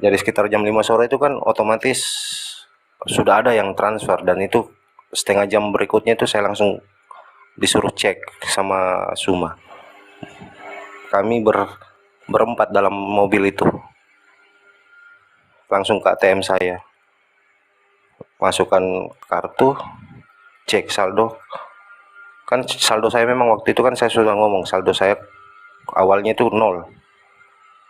Jadi sekitar jam 5 sore itu kan otomatis sudah ada yang transfer, dan itu setengah jam berikutnya itu saya langsung disuruh cek sama Suma. Kami berempat dalam mobil itu, langsung ke ATM saya, masukkan kartu, cek saldo. Kan saldo saya memang waktu itu kan saya sudah ngomong saldo saya awalnya itu nol.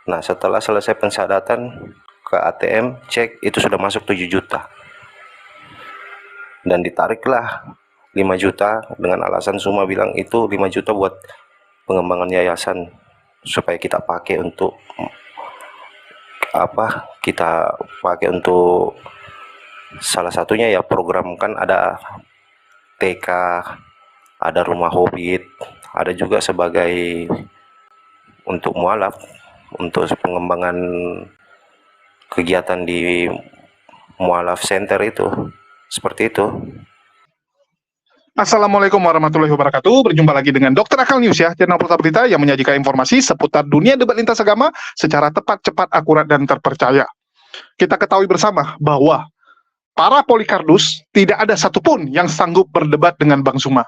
Nah, setelah selesai pensadatan ke ATM, cek itu sudah masuk 7 juta. Dan ditariklah 5 juta dengan alasan Suma bilang itu 5 juta buat pengembangan yayasan supaya kita pakai untuk kita pakai untuk salah satunya ya program, kan ada TK, ada rumah hobbit, ada juga sebagai untuk mualaf, untuk pengembangan kegiatan di mualaf center itu, seperti itu. Assalamualaikum warahmatullahi wabarakatuh. Berjumpa lagi dengan Dokter Akal News ya, channel Portal Berita yang menyajikan informasi seputar dunia debat lintas agama secara tepat, cepat, akurat, dan terpercaya. Kita ketahui bersama bahwa para polikardus tidak ada satupun yang sanggup berdebat dengan Bang Zuma.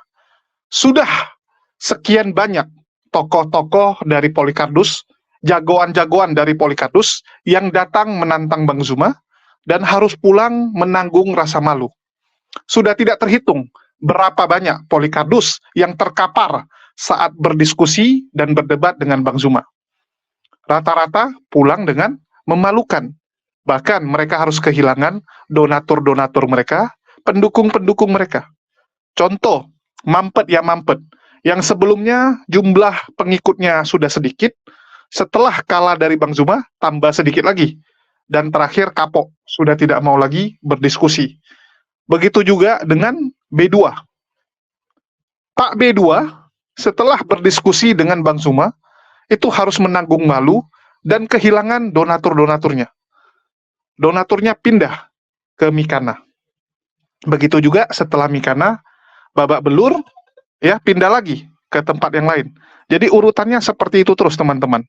Sudah sekian banyak tokoh-tokoh dari polikardus, jagoan-jagoan dari polikardus yang datang menantang Bang Zuma dan harus pulang menanggung rasa malu. Sudah tidak terhitung berapa banyak polikardus yang terkapar saat berdiskusi dan berdebat dengan Bang Zuma. Rata-rata pulang dengan memalukan. Bahkan mereka harus kehilangan donatur-donatur mereka, pendukung-pendukung mereka. Contoh, Mampet ya Mampet, yang sebelumnya jumlah pengikutnya sudah sedikit, setelah kalah dari Bang Zuma, tambah sedikit lagi. Dan terakhir kapok, sudah tidak mau lagi berdiskusi. Begitu juga dengan B2. Pak B2, setelah berdiskusi dengan Bang Zuma, itu harus menanggung malu dan kehilangan donatur-donaturnya. Donaturnya pindah ke Mikana. Begitu juga setelah Mikana, babak belur, ya pindah lagi ke tempat yang lain. Jadi urutannya seperti itu terus, teman-teman.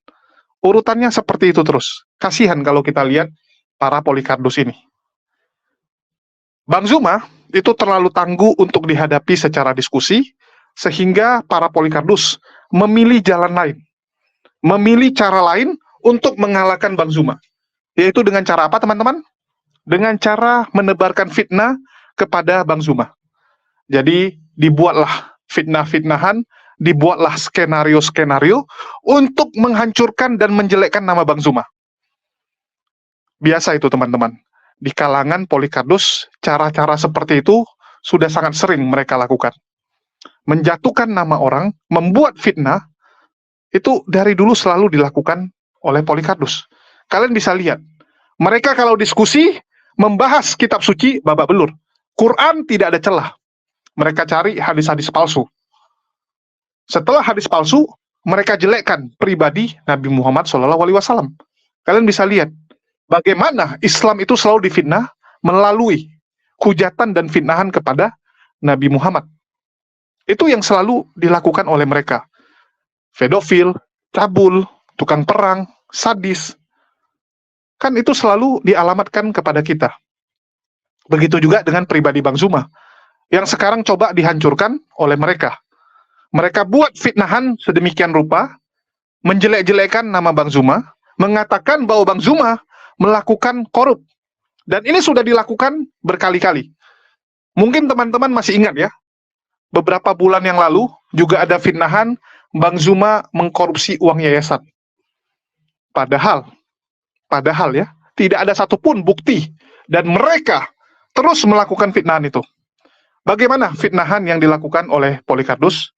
Urutannya seperti itu terus. Kasihan kalau kita lihat para polikardus ini. Bang Zuma itu terlalu tangguh untuk dihadapi secara diskusi, sehingga para polikardus memilih jalan lain, memilih cara lain untuk mengalahkan Bang Zuma. Yaitu dengan cara apa, teman-teman? Dengan cara menebarkan fitnah kepada Bang Zuma. Jadi dibuatlah fitnah-fitnahan, dibuatlah skenario-skenario untuk menghancurkan dan menjelekkan nama Bang Zuma. Biasa itu, teman-teman. Di kalangan polikardus, cara-cara seperti itu sudah sangat sering mereka lakukan. Menjatuhkan nama orang, membuat fitnah, itu dari dulu selalu dilakukan oleh polikardus. Kalian bisa lihat, mereka kalau diskusi, membahas kitab suci, babak belur. Quran tidak ada celah. Mereka cari hadis-hadis palsu. Setelah hadis palsu, mereka jelekkan pribadi Nabi Muhammad SAW. Kalian bisa lihat, bagaimana Islam itu selalu difitnah melalui hujatan dan fitnahan kepada Nabi Muhammad. Itu yang selalu dilakukan oleh mereka. Pedofil, cabul, tukang perang, sadis. Kan itu selalu dialamatkan kepada kita. Begitu juga dengan pribadi Bang Zuma, yang sekarang coba dihancurkan oleh mereka. Mereka buat fitnahan sedemikian rupa, menjelek-jelekan nama Bang Zuma, mengatakan bahwa Bang Zuma melakukan korup. Dan ini sudah dilakukan berkali-kali. Mungkin teman-teman masih ingat ya, beberapa bulan yang lalu juga ada fitnahan Bang Zuma mengkorupsi uang yayasan. Padahal ya, tidak ada satupun bukti, dan mereka terus melakukan fitnahan itu. Bagaimana fitnahan yang dilakukan oleh polikardus?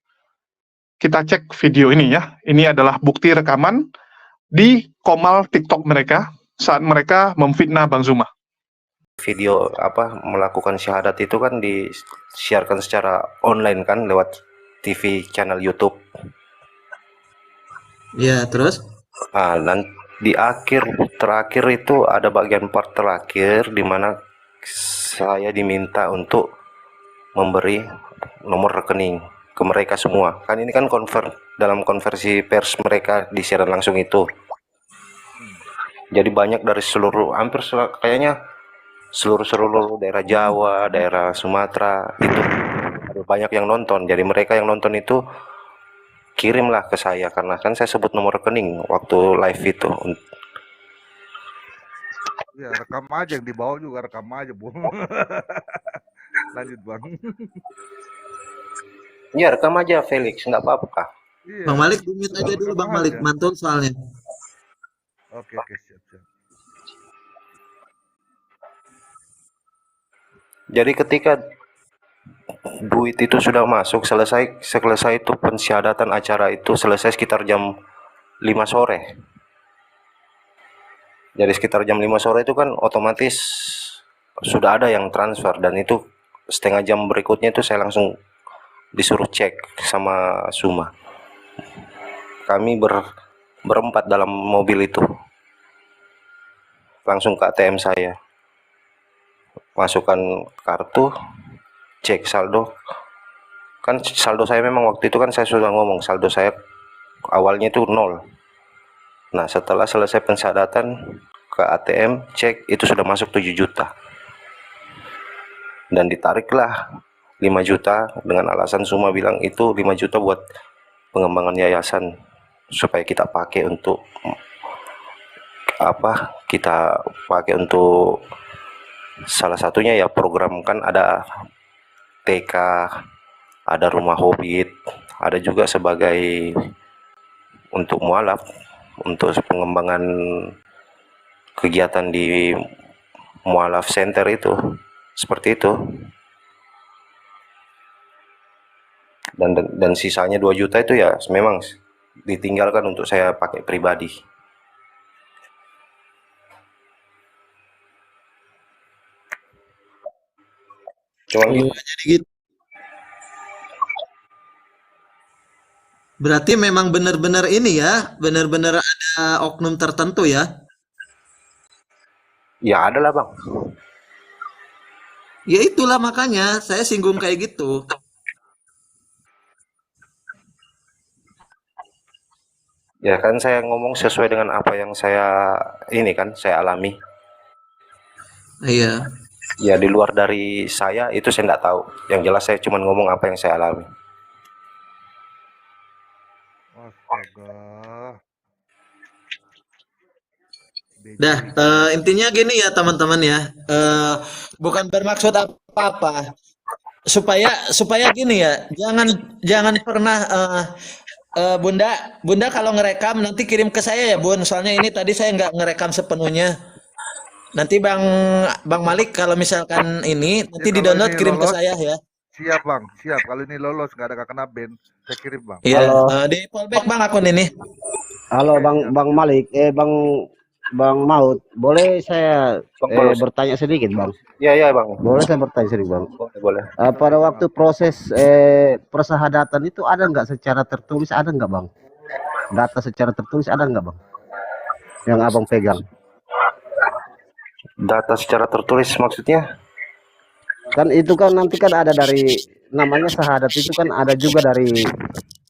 Kita cek video ini ya. Ini adalah bukti rekaman di komal TikTok mereka saat mereka memfitnah Bang Zuma. Video melakukan syahadat itu kan disiarkan secara online kan lewat TV channel YouTube. Ya, terus? Dan di terakhir itu ada bagian part terakhir di mana saya diminta untuk memberi nomor rekening ke mereka semua. Kan ini kan dalam konversi pers mereka di siaran langsung itu. Jadi banyak dari kayaknya seluruh daerah Jawa, daerah Sumatera itu ada banyak yang nonton. Jadi mereka yang nonton itu kirimlah ke saya karena kan saya sebut nomor rekening waktu live itu. Ya rekam aja, yang dibawa juga rekam aja, Bu. Lanjut, Bang. Ya rekam aja Felix, nggak apa-apa. Iya. Bang Malik, mute aja dulu Bang Malik, mantul soalnya. Oke, siap. Jadi ketika duit itu sudah masuk, selesai itu pensyadatan acara itu selesai sekitar jam 5 sore. Jadi sekitar jam 5 sore itu kan otomatis sudah ada yang transfer dan itu setengah jam berikutnya itu saya langsung disuruh cek sama Suma. Kami berempat dalam mobil itu. Langsung ke ATM saya. Masukkan kartu, cek saldo. Kan saldo saya memang waktu itu kan saya sudah ngomong saldo saya awalnya itu 0. Nah, setelah selesai pensyadatan ke ATM, cek itu sudah masuk 7 juta. Dan ditariklah 5 juta dengan alasan Suma bilang itu 5 juta buat pengembangan yayasan supaya kita pakai untuk kita pakai untuk salah satunya ya program kan ada TK, ada rumah hobbit, ada juga sebagai untuk mualaf untuk pengembangan kegiatan di mualaf center itu seperti itu. Dan sisanya 2 juta itu ya memang ditinggalkan untuk saya pakai pribadi. Cuman gitu. Jadi gitu. Berarti memang benar-benar ini ya, benar-benar ada oknum tertentu ya? Ya ada lah Bang. Ya itulah makanya saya singgung kayak gitu. Ya kan saya ngomong sesuai dengan apa yang saya alami. Iya. Ya di luar dari saya itu saya nggak tahu. Yang jelas saya cuma ngomong apa yang saya alami. Astaga. Dah, intinya gini ya teman-teman ya. Bukan bermaksud apa-apa. Supaya gini ya, jangan pernah Bunda kalau ngerekam nanti kirim ke saya ya Bun. Soalnya ini tadi saya nggak ngerekam sepenuhnya. Nanti Bang Malik kalau misalkan ini nanti kalau di-download ini kirim ke lolos, saya ya. Siap Bang, siap. Kalau ini lolos nggak ada kena ban, saya kirim Bang. Iya, Halo. di fallback Bang akun ini. Halo Bang Malik, Bang Maut, boleh saya bertanya sedikit Bang? Iya Bang. Boleh saya bertanya sedikit Bang? Boleh. Pada waktu proses persahadatan itu ada nggak secara tertulis, ada nggak Bang? Data secara tertulis ada nggak Bang? Yang Abang pegang? Data secara tertulis maksudnya? Kan itu kan nanti kan ada dari namanya syahadat itu kan ada juga dari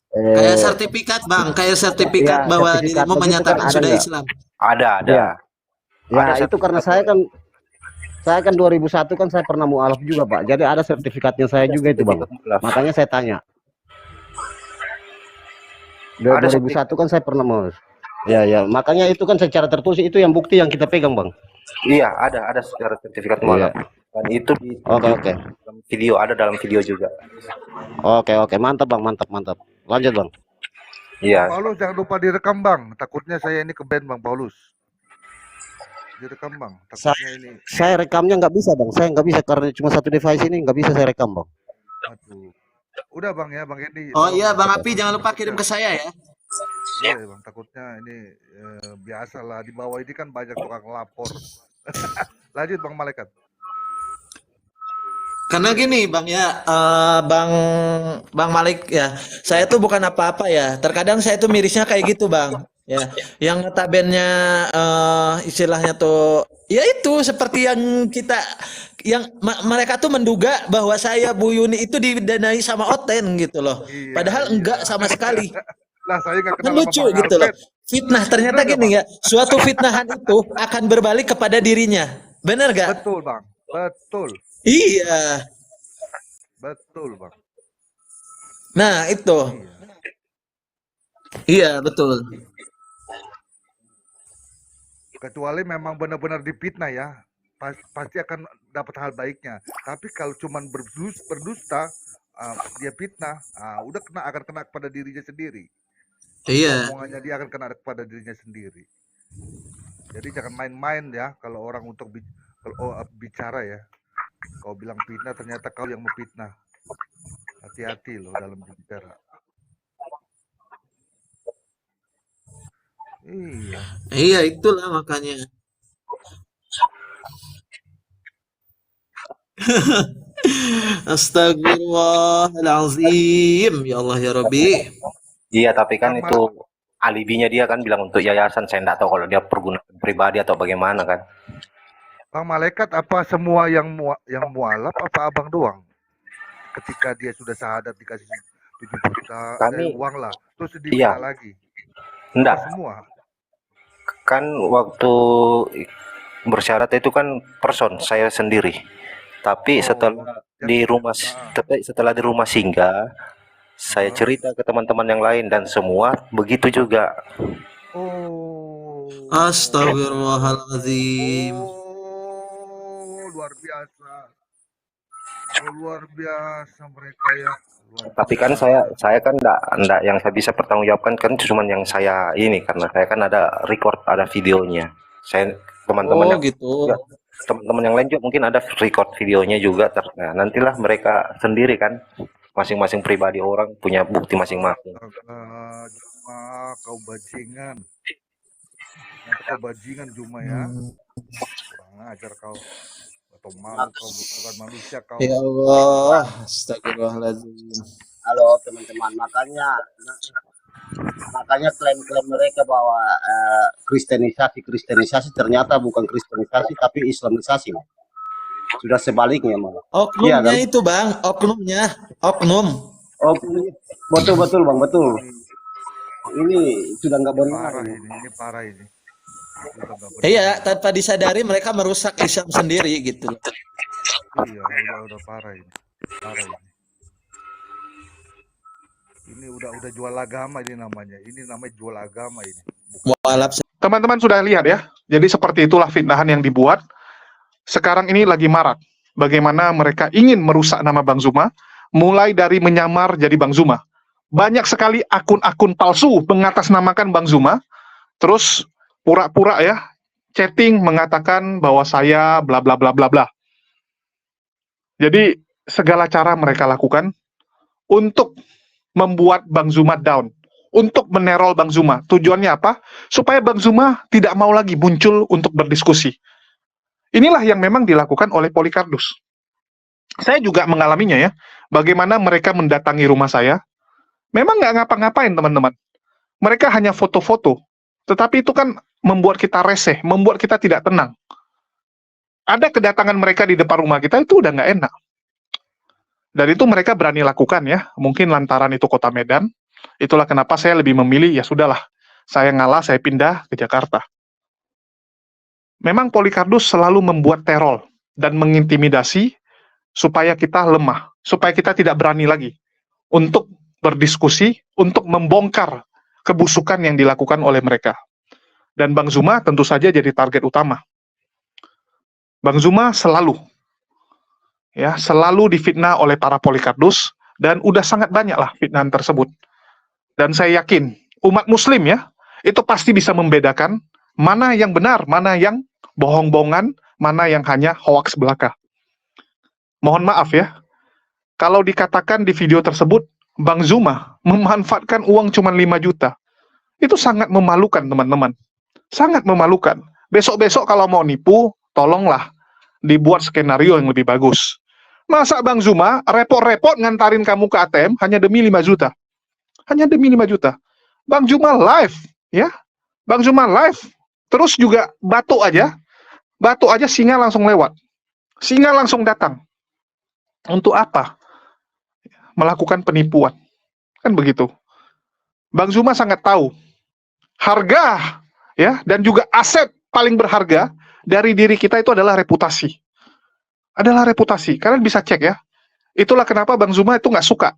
Kayak sertifikat Bang, kayak sertifikat ya, bahwa sertifikat dirimu begitu menyatakan kan ada sudah nggak? Islam. Ada. Ya, Ada itu karena saya kan 2001 kan saya pernah mualaf juga Pak. Jadi ada sertifikatnya saya juga itu Bang. Makanya saya tanya. Ada 2001 kan saya pernah mualaf. Ya, makanya itu kan secara tertulis itu yang bukti yang kita pegang Bang. Iya, ada secara sertifikat mualaf. Iya. Dan itu Oke. dalam video, ada dalam video juga. Oke, mantap Bang, mantap. Lanjut Bang. Iya. Paulus jangan lupa direkam Bang. Takutnya saya ini ke band Bang Paulus. Direkam Bang. Takutnya ini. Saya rekamnya nggak bisa Bang. Saya nggak bisa karena cuma satu device ini nggak bisa saya rekam Bang. Aduh. Udah Bang ya, Bang Edi. Oh iya Bang Api jangan lupa kirim ke saya ya. Iya Bang, takutnya ini biasalah di bawah ini kan banyak tukang lapor. Lanjut Bang Malaikat. Karena gini Bang ya, Bang Malik ya, saya tuh bukan apa-apa ya. Terkadang saya tuh mirisnya kayak gitu Bang. Ya, yang notabene istilahnya tuh, ya itu seperti yang mereka tuh menduga bahwa saya Bu Yuni itu didanai sama Oten gitu loh. Iya, Padahal enggak sama sekali. Lah saya nggak Kan kenal sama lucu Bang gitu loh. Alfred. Fitnah ternyata Bener nggak gini Bang? ya, suatu fitnahan itu akan berbalik kepada dirinya. Benar gak? Betul Bang. Betul. Iya. Betul Bang. Nah, itu. Iya. Iya, betul. Kecuali memang benar-benar difitnah ya. Pasti akan dapat hal baiknya. Tapi kalau cuman berdusta, dia fitnah, udah akan kena kepada dirinya sendiri. Iya. Omongannya dia akan kena kepada dirinya sendiri. Jadi jangan main-main ya kalau orang untuk bicara ya. Kau bilang fitnah, ternyata kau yang memfitnah. Hati-hati loh dalam berbicara. Iya. Iya, itulah makanya. Astagfirullahalazim. Ya Allah ya Rabbi. Iya, tapi kan Bang, itu alibinya dia kan bilang untuk yayasan. Saya nggak tahu kalau dia pergunakan pribadi atau bagaimana kan. Bang Malaikat, apa semua yang mualaf apa abang doang? Ketika dia sudah syahadat dikasih 7 juta Kami, uang lah, terus iya, diminta lagi. Apa enggak. semua? Kan waktu bersyarat itu kan person, saya sendiri. Tapi Oh, setelah yang di rumah, ah, tapi setelah di rumah singgah, saya ah. cerita ke teman-teman yang lain dan semua begitu juga. Oh, Astagfirullahalazim. luar biasa. Oh, luar biasa mereka ya. Luar Tapi kan biasa. saya kan enggak yang saya bisa pertanggungjawabkan kan cuman yang saya ini karena saya kan ada record, ada videonya. Saya teman-teman Oh, yang gitu. teman-teman yang lain juga mungkin ada record videonya juga. Nah, nantilah mereka sendiri kan masing-masing pribadi orang punya bukti masing-masing. Astaga, Juma, kau bajingan. Nanti kau bajingan Juma ya. Kurang ajar kau. Atau malu kau, bukan manusia kau. Ya Allah, astagfirullahaladzim. Halo teman-teman, makanya klaim-klaim mereka bahwa kristenisasi ternyata bukan kristenisasi tapi islamisasi. Sudah sebaliknya malah. Iya Oknumnya kan? itu Bang, oknumnya, oknum. Oh, betul bang, betul. Ini sudah nggak benar. Parah ini parah ini. Sudah nggak benar. Iya, tanpa disadari mereka merusak Islam sendiri gitu loh. Iya, udah parah ini. Parah ini. Ini udah jual agama ini namanya. Ini namanya jual agama ini. Mualaf. Teman-teman sudah lihat ya. Jadi seperti itulah fitnahan yang dibuat. Sekarang ini lagi marak. Bagaimana mereka ingin merusak nama Bang Zuma, mulai dari menyamar jadi Bang Zuma. Banyak sekali akun-akun palsu mengatasnamakan Bang Zuma, terus pura-pura ya, chatting mengatakan bahwa saya bla bla bla bla bla. Jadi segala cara mereka lakukan untuk membuat Bang Zuma down, untuk menerol Bang Zuma. Tujuannya apa? Supaya Bang Zuma tidak mau lagi muncul untuk berdiskusi. Inilah yang memang dilakukan oleh Polycardus. Saya juga mengalaminya ya, bagaimana mereka mendatangi rumah saya. Memang nggak ngapa-ngapain teman-teman. Mereka hanya foto-foto, tetapi itu kan membuat kita reseh, membuat kita tidak tenang. Ada kedatangan mereka di depan rumah kita, itu udah nggak enak. Dan itu mereka berani lakukan ya, mungkin lantaran itu kota Medan. Itulah kenapa saya lebih memilih, ya sudahlah, saya ngalah, saya pindah ke Jakarta. Memang Polycardus selalu membuat teror dan mengintimidasi supaya kita lemah, supaya kita tidak berani lagi untuk berdiskusi, untuk membongkar kebusukan yang dilakukan oleh mereka. Dan Bang Zuma tentu saja jadi target utama. Bang Zuma selalu difitnah oleh para Polycardus, dan udah sangat banyak lah fitnahan tersebut. Dan saya yakin umat muslim ya, itu pasti bisa membedakan mana yang benar, mana yang bohong-bohongan, mana yang hanya hoaks belaka. Mohon maaf ya, kalau dikatakan di video tersebut, Bang Zuma memanfaatkan uang cuma 5 juta. Itu sangat memalukan teman-teman. Sangat memalukan. Besok-besok kalau mau nipu, tolonglah dibuat skenario yang lebih bagus. Masa Bang Zuma repot-repot ngantarin kamu ke ATM hanya demi 5 juta? Hanya demi 5 juta. Bang Zuma live, ya. Bang Zuma live. Terus juga batu aja singa langsung lewat. Singa langsung datang. Untuk apa? Melakukan penipuan. Kan begitu. Bang Zuma sangat tahu harga ya dan juga aset paling berharga dari diri kita itu adalah reputasi. Adalah reputasi. Kalian bisa cek ya. Itulah kenapa Bang Zuma itu nggak suka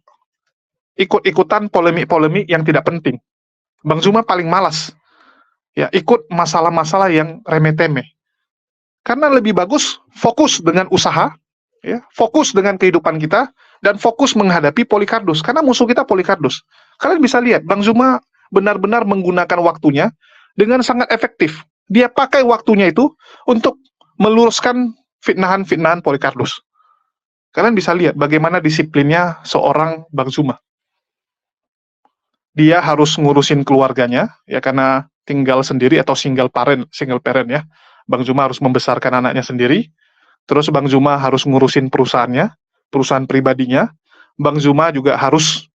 ikut-ikutan polemik-polemik yang tidak penting. Bang Zuma paling malas ya ikut masalah-masalah yang remeh-temeh. Karena lebih bagus fokus dengan usaha, ya, fokus dengan kehidupan kita, dan fokus menghadapi Polikarpus. Karena musuh kita Polikarpus. Kalian bisa lihat, Bang Zuma benar-benar menggunakan waktunya dengan sangat efektif. Dia pakai waktunya itu untuk meluruskan fitnahan-fitnahan Polikarpus. Kalian bisa lihat bagaimana disiplinnya seorang Bang Zuma. Dia harus ngurusin keluarganya, ya karena tinggal sendiri atau single parent ya. Bang Zuma harus membesarkan anaknya sendiri. Terus Bang Zuma harus ngurusin perusahaannya, perusahaan pribadinya. Bang Zuma juga harus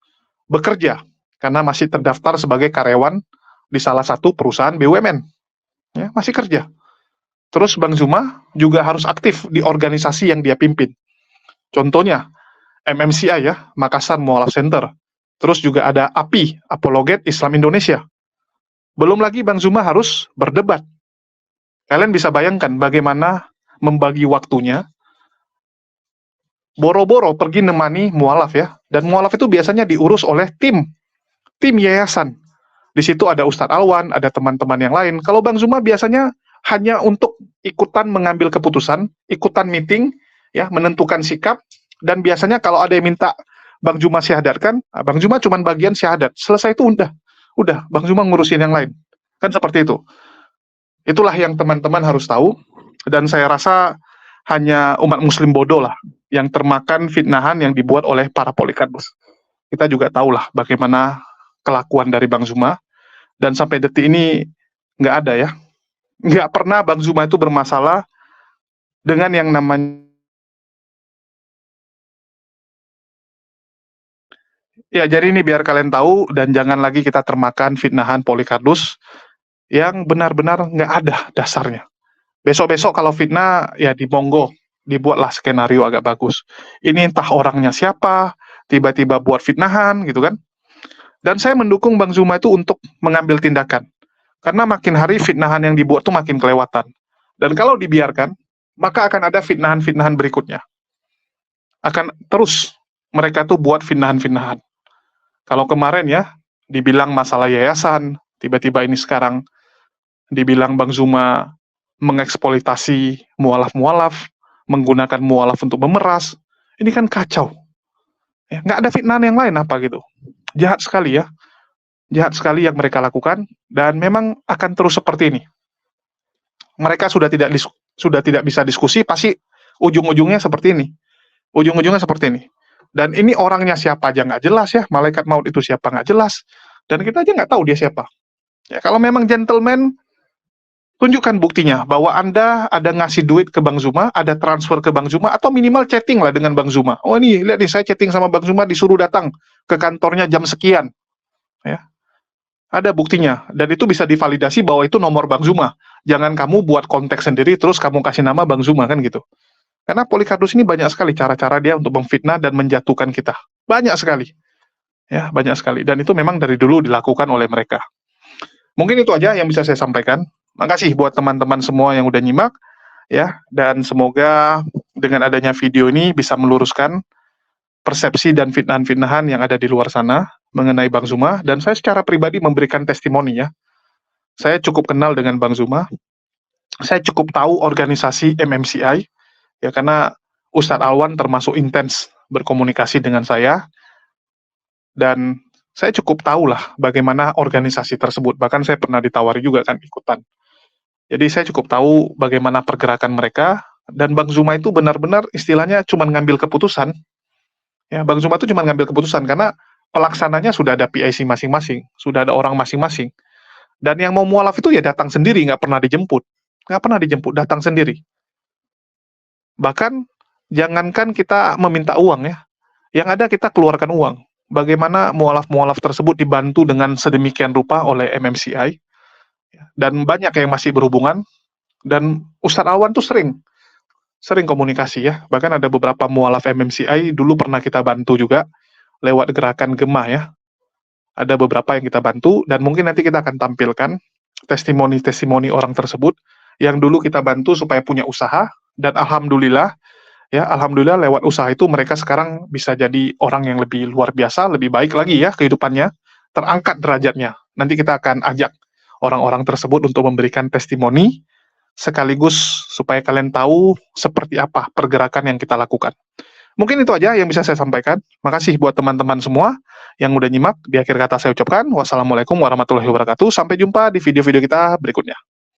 bekerja karena masih terdaftar sebagai karyawan di salah satu perusahaan BUMN. Ya, masih kerja. Terus Bang Zuma juga harus aktif di organisasi yang dia pimpin. Contohnya MMCI ya, Makassar Mualaf Center. Terus juga ada API, Apologet Islam Indonesia. Belum lagi Bang Zuma harus berdebat. Kalian bisa bayangkan bagaimana membagi waktunya. Boro-boro pergi nemani mualaf ya. Dan mualaf itu biasanya diurus oleh tim yayasan. Di situ ada Ustadz Alwan, ada teman-teman yang lain. Kalau Bang Zuma biasanya hanya untuk ikutan mengambil keputusan, ikutan meeting, ya, menentukan sikap, dan biasanya kalau ada yang minta Bang Zuma syahadatkan, Bang Zuma cuma bagian syahadat. Selesai itu udah Bang Zuma ngurusin yang lain. Kan seperti itu. Itulah yang teman-teman harus tahu, dan saya rasa hanya umat muslim bodoh lah yang termakan fitnahan yang dibuat oleh para Polikarpus. Kita juga tahulah bagaimana kelakuan dari Bang Zuma, dan sampai detik ini nggak ada ya. Nggak pernah Bang Zuma itu bermasalah dengan yang namanya. Ya, jadi ini biar kalian tahu, dan jangan lagi kita termakan fitnahan Polikarpus yang benar-benar nggak ada dasarnya. Besok-besok kalau fitnah, ya di monggo, dibuatlah skenario agak bagus. Ini entah orangnya siapa, tiba-tiba buat fitnahan, gitu kan. Dan saya mendukung Bang Zuma itu untuk mengambil tindakan. Karena makin hari fitnahan yang dibuat tuh makin kelewatan. Dan kalau dibiarkan, maka akan ada fitnahan-fitnahan berikutnya. Akan terus mereka tuh buat fitnahan-fitnahan. Kalau kemarin ya, dibilang masalah yayasan, tiba-tiba ini sekarang dibilang Bang Zuma mengeksploitasi mualaf-mualaf, menggunakan mualaf untuk memeras. Ini kan kacau. Ya, nggak ada fitnahan yang lain apa gitu. Jahat sekali ya. Jahat sekali yang mereka lakukan, dan memang akan terus seperti ini. Mereka sudah tidak bisa diskusi, pasti ujung-ujungnya seperti ini. Ujung-ujungnya seperti ini. Dan ini orangnya siapa aja nggak jelas ya. Malaikat maut itu siapa nggak jelas. Dan kita aja nggak tahu dia siapa. Ya, kalau memang gentleman, tunjukkan buktinya bahwa Anda ada ngasih duit ke Bang Zuma, ada transfer ke Bang Zuma, atau minimal chatting lah dengan Bang Zuma. Oh ini, lihat nih, saya chatting sama Bang Zuma, disuruh datang ke kantornya jam sekian. Ya, ada buktinya, dan itu bisa divalidasi bahwa itu nomor Bang Zuma. Jangan kamu buat konteks sendiri, terus kamu kasih nama Bang Zuma, kan gitu. Karena Polikarpus ini banyak sekali cara-cara dia untuk memfitnah dan menjatuhkan kita. Banyak sekali. Ya, banyak sekali. Dan itu memang dari dulu dilakukan oleh mereka. Mungkin itu aja yang bisa saya sampaikan. Makasih buat teman-teman semua yang udah nyimak, ya, dan semoga dengan adanya video ini bisa meluruskan persepsi dan fitnahan-fitnahan yang ada di luar sana mengenai Bang Zuma. Dan saya secara pribadi memberikan testimoni ya. Saya cukup kenal dengan Bang Zuma. Saya cukup tahu organisasi MMCI, ya, karena Ustadz Alwan termasuk intens berkomunikasi dengan saya, dan saya cukup tahu lah bagaimana organisasi tersebut. Bahkan saya pernah ditawari juga kan ikutan. Jadi saya cukup tahu bagaimana pergerakan mereka, dan Bang Zuma itu benar-benar istilahnya cuma ngambil keputusan. Ya, Bang Zuma itu cuma ngambil keputusan karena pelaksananya sudah ada PIC masing-masing, sudah ada orang masing-masing. Dan yang mau mualaf itu ya datang sendiri, nggak pernah dijemput. Nggak pernah dijemput, datang sendiri. Bahkan jangankan kita meminta uang ya, yang ada kita keluarkan uang. Bagaimana mualaf-mualaf tersebut dibantu dengan sedemikian rupa oleh MMCI, dan banyak yang masih berhubungan, dan Ustadz Alwan tuh sering komunikasi ya. Bahkan ada beberapa mualaf MMCI dulu pernah kita bantu juga lewat gerakan Gemah ya. Ada beberapa yang kita bantu dan mungkin nanti kita akan tampilkan testimoni-testimoni orang tersebut yang dulu kita bantu supaya punya usaha dan alhamdulillah lewat usaha itu mereka sekarang bisa jadi orang yang lebih luar biasa, lebih baik lagi ya kehidupannya, terangkat derajatnya. Nanti kita akan ajak orang-orang tersebut untuk memberikan testimoni sekaligus supaya kalian tahu seperti apa pergerakan yang kita lakukan. Mungkin itu aja yang bisa saya sampaikan. Makasih buat teman-teman semua yang udah nyimak. Di akhir kata saya ucapkan wassalamualaikum warahmatullahi wabarakatuh. Sampai jumpa di video-video kita berikutnya.